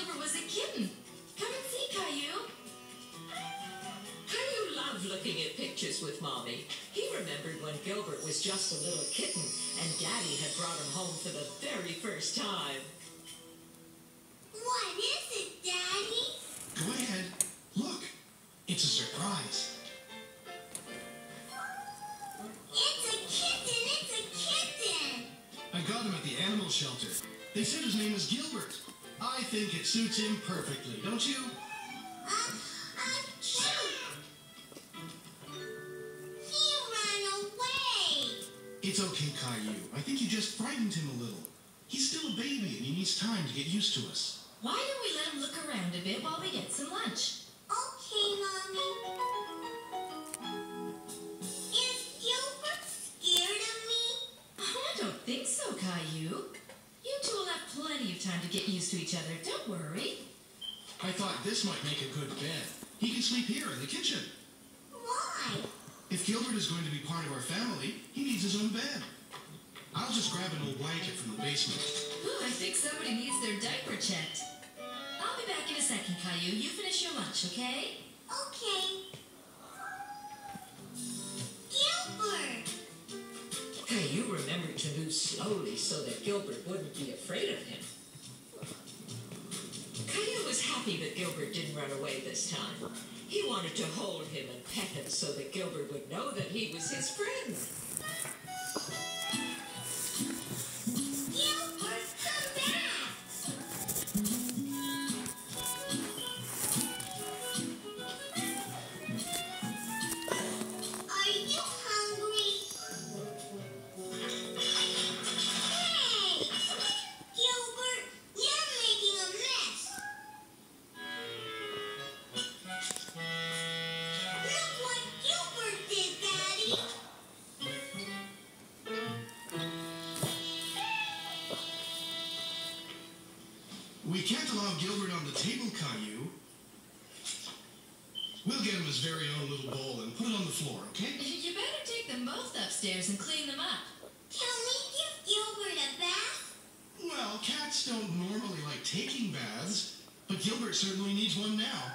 Gilbert was a kitten. Come and see, Caillou. Caillou loved looking at pictures with Mommy. He remembered when Gilbert was just a little kitten and Daddy had brought him home for the very first time. What is it, Daddy? Go ahead. Look. It's a surprise. It's a kitten! It's a kitten! I got him at the animal shelter. They said his name was Gilbert. I think it suits him perfectly, don't you? Shoot! He ran away! It's okay, Caillou. I think you just frightened him a little. He's still a baby and he needs time to get used to us. Why don't we let him look around a bit while we get some lunch? Okay, Mommy. Is Gilbert scared of me? Oh, I don't think so, Caillou. You two will have plenty of time to get used to each other. Don't worry. I thought this might make a good bed. He can sleep here in the kitchen. Why? If Gilbert is going to be part of our family, he needs his own bed. I'll just grab an old blanket from the basement. Ooh, I think somebody needs their diaper checked. I'll be back in a second, Caillou. You finish your lunch, okay? Okay. Gilbert! Caillou remembered to move slowly so that Gilbert wouldn't be afraid of him. Caillou was happy that Gilbert didn't run away this time. He wanted to hold him and pet him so that Gilbert would know that he was his friend. Gilbert, come back! Are you hungry? Hey! Gilbert, you're making a mess! Look what Gilbert did, Daddy! We can't allow Gilbert on the table, Caillou. We'll get him his very own little bowl and put it on the floor, okay? You better take them both upstairs and clean them up. Can we give Gilbert a bath? Well, cats don't normally like taking baths, but Gilbert certainly needs one now.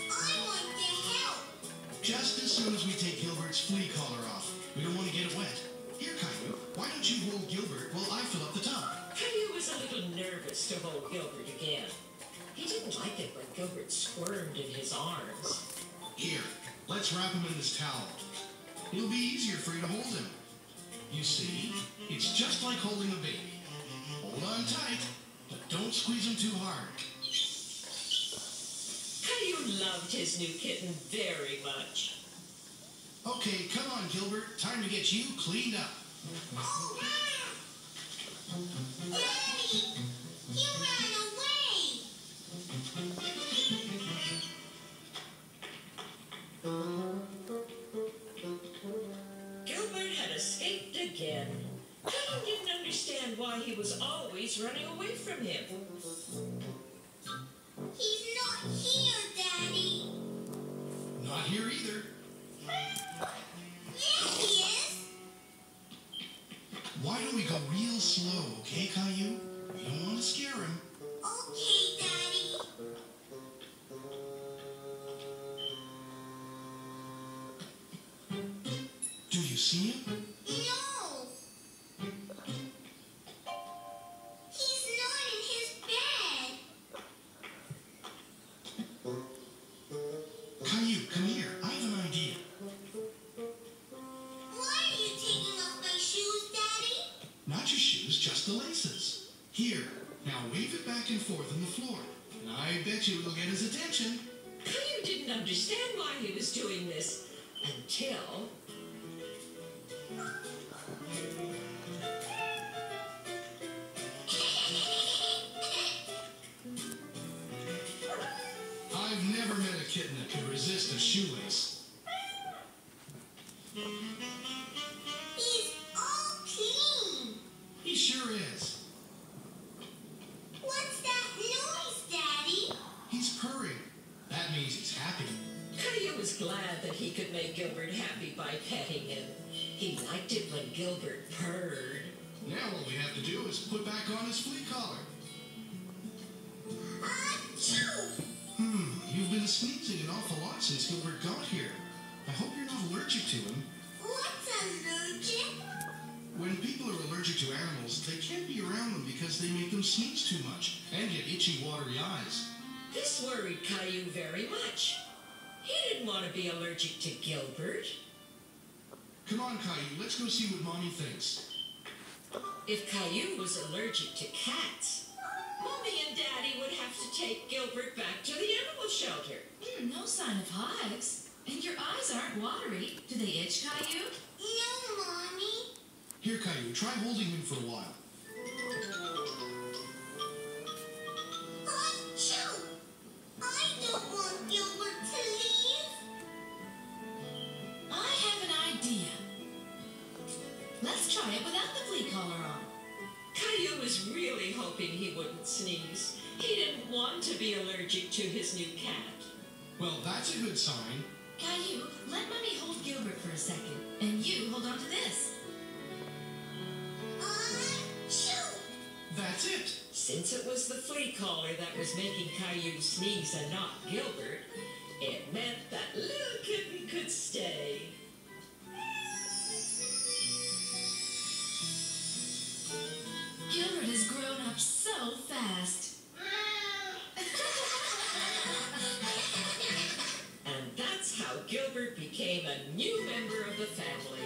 I want to help. Just as soon as we take Gilbert's flea collar off. We don't want to get it wet. Here, Caillou, why don't you hold Gilbert while I fill up the tub? Caillou was a little nervous to hold Gilbert again. He didn't like it when Gilbert squirmed in his arms. Here, let's wrap him in this towel. It'll be easier for you to hold him. You see, it's just like holding a baby. Hold on tight, but don't squeeze him too hard. Caillou loved his new kitten very much. Okay, come on, Gilbert. Time to get you cleaned up. Oh, Daddy! He ran away! Gilbert had escaped again. Caillou didn't understand why he was always running away from him. He's not here, Daddy! Not here either. Yes, he is! Why don't we go real slow, okay, Caillou? We don't want to scare him. Okay, Daddy. Do you see him? No! He's not in his bed! Caillou, come here. I have an idea. Why are you taking off my shoes, Daddy? Not your shoes, just the laces. Here, now wave it back and forth on the floor. And I bet you it'll get his attention. Caillou didn't understand why he was doing this until... I've never met a kitten that could resist a shoelace. He's all clean! He sure is. What's that noise, Daddy? He's purring. That means he's happy. Caillou was glad that he could make Gilbert happy by petting him. He liked it when Gilbert purred. Now all we have to do is put back on his flea collar. Achoo! You've been sneezing an awful lot since Gilbert got here. I hope you're not allergic to him. What's allergic? When people are allergic to animals, they can't be around them because they make them sneeze too much and get itchy, watery eyes. This worried Caillou very much. He didn't want to be allergic to Gilbert. Come on, Caillou, let's go see what Mommy thinks. If Caillou was allergic to cats, Mommy and Daddy would have to take Gilbert back to the animal shelter. No sign of hives. And your eyes aren't watery. Do they itch, Caillou? No, Mommy. Here, Caillou, try holding him for a while. Achoo! I don't want Gilbert to leave. I have an idea. Let's try it without the flea collar on. Caillou was really hoping he wouldn't sneeze. He didn't want to be allergic to his new cat. Well, that's a good sign. Caillou, let Mommy hold Gilbert for a second. And you hold on to this. Achoo! That's it. Since it was the flea collar that was making Caillou sneeze and not Gilbert, it meant that little kitten could stay. Gilbert has grown up so fast. And that's how Gilbert became a new member of the family.